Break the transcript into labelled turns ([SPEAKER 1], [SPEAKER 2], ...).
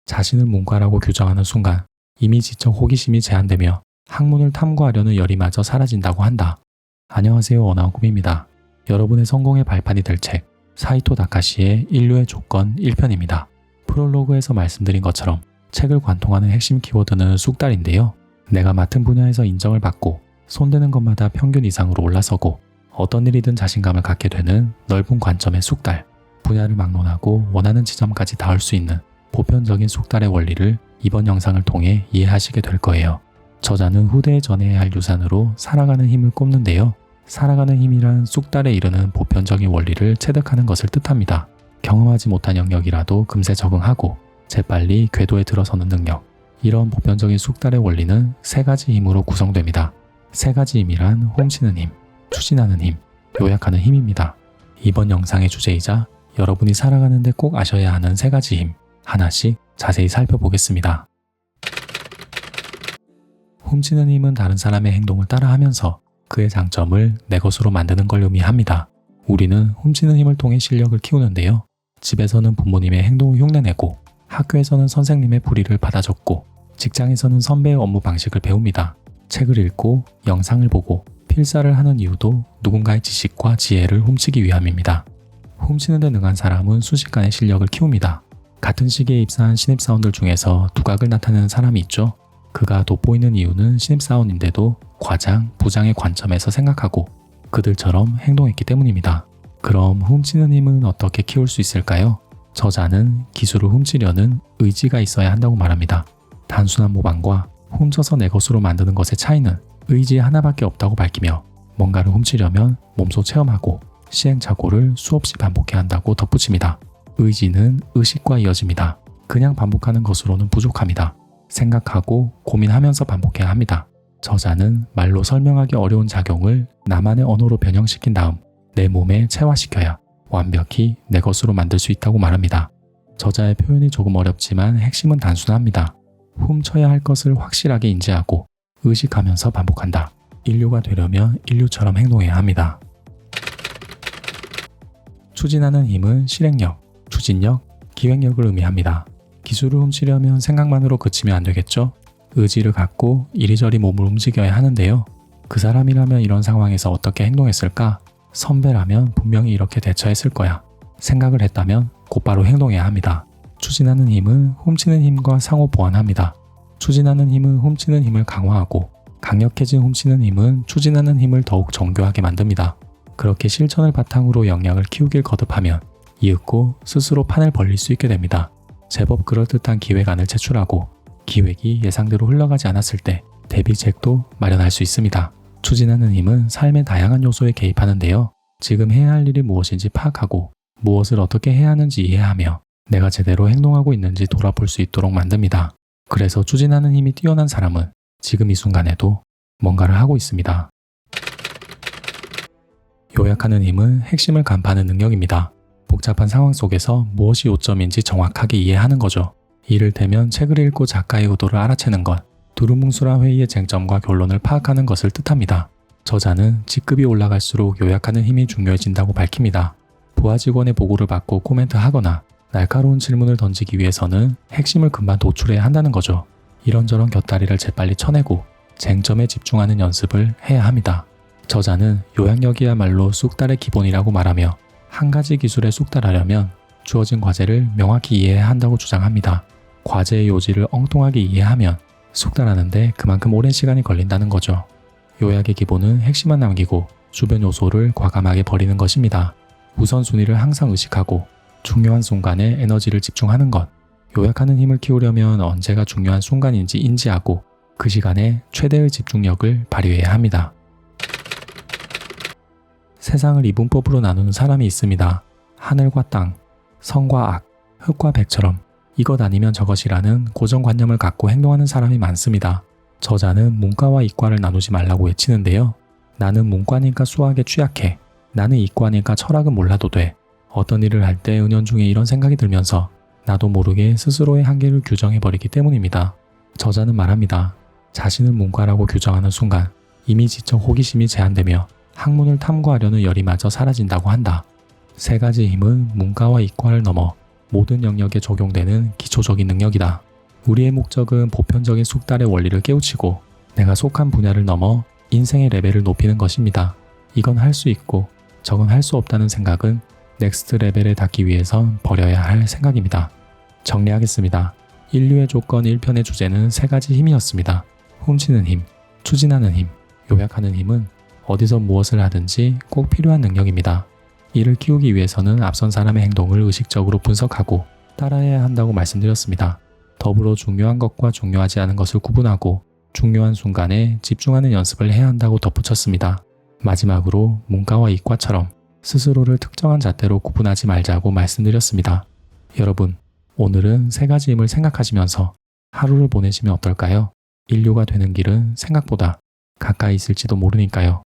[SPEAKER 1] 자신을 문과라고 규정하는 순간 이미 지적 호기심이 제한되며 학문을 탐구하려는 열이마저 사라진다고 한다. 안녕하세요, 원아웃꿈입니다. 여러분의 성공의 발판이 될 책 사이토 다카시의 인류의 조건 1편입니다. 프롤로그에서 말씀드린 것처럼 책을 관통하는 핵심 키워드는 쑥달인데요. 내가 맡은 분야에서 인정을 받고 손대는 것마다 평균 이상으로 올라서고 어떤 일이든 자신감을 갖게 되는 넓은 관점의 쑥달. 분야를 막론하고 원하는 지점까지 닿을 수 있는 보편적인 쑥달의 원리를 이번 영상을 통해 이해하시게 될 거예요. 저자는 후대에 전해야 할 유산으로 살아가는 힘을 꼽는데요. 살아가는 힘이란 쑥달에 이르는 보편적인 원리를 체득하는 것을 뜻합니다. 경험하지 못한 영역이라도 금세 적응하고 재빨리 궤도에 들어서는 능력. 이런 보편적인 쑥달의 원리는 세 가지 힘으로 구성됩니다. 세 가지 힘이란 훔치는 힘, 추진하는 힘, 요약하는 힘입니다. 이번 영상의 주제이자 여러분이 살아가는데 꼭 아셔야 하는 세 가지 힘, 하나씩 자세히 살펴보겠습니다. 훔치는 힘은 다른 사람의 행동을 따라하면서 그의 장점을 내 것으로 만드는 걸 의미합니다. 우리는 훔치는 힘을 통해 실력을 키우는데요. 집에서는 부모님의 행동을 흉내내고 학교에서는 선생님의 불의를 받아 적고 직장에서는 선배의 업무 방식을 배웁니다. 책을 읽고 영상을 보고 필사를 하는 이유도 누군가의 지식과 지혜를 훔치기 위함입니다. 훔치는 데 능한 사람은 순식간에 실력을 키웁니다. 같은 시기에 입사한 신입사원들 중에서 두각을 나타내는 사람이 있죠. 그가 돋보이는 이유는 신입사원인데도 과장, 부장의 관점에서 생각하고 그들처럼 행동했기 때문입니다. 그럼 훔치는 힘은 어떻게 키울 수 있을까요? 저자는 기술을 훔치려는 의지가 있어야 한다고 말합니다. 단순한 모방과 훔쳐서 내 것으로 만드는 것의 차이는 의지 하나밖에 없다고 밝히며 뭔가를 훔치려면 몸소 체험하고 시행착오를 수없이 반복해야 한다고 덧붙입니다. 의지는 의식과 이어집니다. 그냥 반복하는 것으로는 부족합니다. 생각하고 고민하면서 반복해야 합니다. 저자는 말로 설명하기 어려운 작용을 나만의 언어로 변형시킨 다음 내 몸에 체화시켜야 완벽히 내 것으로 만들 수 있다고 말합니다. 저자의 표현이 조금 어렵지만 핵심은 단순합니다. 훔쳐야 할 것을 확실하게 인지하고 의식하면서 반복한다. 인류가 되려면 인류처럼 행동해야 합니다. 추진하는 힘은 실행력, 추진력, 기획력을 의미합니다. 기술을 훔치려면 생각만으로 그치면 안 되겠죠? 의지를 갖고 이리저리 몸을 움직여야 하는데요. 그 사람이라면 이런 상황에서 어떻게 행동했을까? 선배라면 분명히 이렇게 대처했을 거야. 생각을 했다면 곧바로 행동해야 합니다. 추진하는 힘은 훔치는 힘과 상호 보완합니다. 추진하는 힘은 훔치는 힘을 강화하고 강력해진 훔치는 힘은 추진하는 힘을 더욱 정교하게 만듭니다. 그렇게 실천을 바탕으로 역량을 키우길 거듭하면 이윽고 스스로 판을 벌릴 수 있게 됩니다. 제법 그럴듯한 기획안을 제출하고 기획이 예상대로 흘러가지 않았을 때 대비책도 마련할 수 있습니다. 추진하는 힘은 삶의 다양한 요소에 개입하는데요. 지금 해야 할 일이 무엇인지 파악하고 무엇을 어떻게 해야 하는지 이해하며 내가 제대로 행동하고 있는지 돌아볼 수 있도록 만듭니다. 그래서 추진하는 힘이 뛰어난 사람은 지금 이 순간에도 뭔가를 하고 있습니다. 요약하는 힘은 핵심을 간파하는 능력입니다. 복잡한 상황 속에서 무엇이 요점인지 정확하게 이해하는 거죠. 이를테면 책을 읽고 작가의 의도를 알아채는 것, 두루뭉술한 회의의 쟁점과 결론을 파악하는 것을 뜻합니다. 저자는 직급이 올라갈수록 요약하는 힘이 중요해진다고 밝힙니다. 부하 직원의 보고를 받고 코멘트하거나 날카로운 질문을 던지기 위해서는 핵심을 금방 도출해야 한다는 거죠. 이런저런 곁다리를 재빨리 쳐내고 쟁점에 집중하는 연습을 해야 합니다. 저자는 요약력이야말로 쑥달의 기본이라고 말하며 한 가지 기술에 쑥달하려면 주어진 과제를 명확히 이해해야 한다고 주장합니다. 과제의 요지를 엉뚱하게 이해하면 쑥달하는데 그만큼 오랜 시간이 걸린다는 거죠. 요약의 기본은 핵심만 남기고 주변 요소를 과감하게 버리는 것입니다. 우선순위를 항상 의식하고 중요한 순간에 에너지를 집중하는 것. 요약하는 힘을 키우려면 언제가 중요한 순간인지 인지하고 그 시간에 최대의 집중력을 발휘해야 합니다. 세상을 이분법으로 나누는 사람이 있습니다. 하늘과 땅, 선과 악, 흑과 백처럼 이것 아니면 저것이라는 고정관념을 갖고 행동하는 사람이 많습니다. 저자는 문과와 이과를 나누지 말라고 외치는데요. 나는 문과니까 수학에 취약해. 나는 이과니까 철학은 몰라도 돼. 어떤 일을 할 때 은연중에 이런 생각이 들면서 나도 모르게 스스로의 한계를 규정해버리기 때문입니다. 저자는 말합니다. 자신을 문과라고 규정하는 순간 이미 지적 호기심이 제한되며 학문을 탐구하려는 열이마저 사라진다고 한다. 세 가지 힘은 문과와 이과를 넘어 모든 영역에 적용되는 기초적인 능력이다. 우리의 목적은 보편적인 숙달의 원리를 깨우치고 내가 속한 분야를 넘어 인생의 레벨을 높이는 것입니다. 이건 할 수 있고 저건 할 수 없다는 생각은 넥스트 레벨에 닿기 위해선 버려야 할 생각입니다. 정리하겠습니다. 인류의 조건 1편의 주제는 3가지 힘이었습니다. 훔치는 힘, 추진하는 힘, 요약하는 힘은 어디서 무엇을 하든지 꼭 필요한 능력입니다. 이를 키우기 위해서는 앞선 사람의 행동을 의식적으로 분석하고 따라해야 한다고 말씀드렸습니다. 더불어 중요한 것과 중요하지 않은 것을 구분하고 중요한 순간에 집중하는 연습을 해야 한다고 덧붙였습니다. 마지막으로 문과와 이과처럼 스스로를 특정한 잣대로 구분하지 말자고 말씀드렸습니다. 여러분, 오늘은 3가지 힘을 생각하시면서 하루를 보내시면 어떨까요? 인류가 되는 길은 생각보다 가까이 있을지도 모르니까요.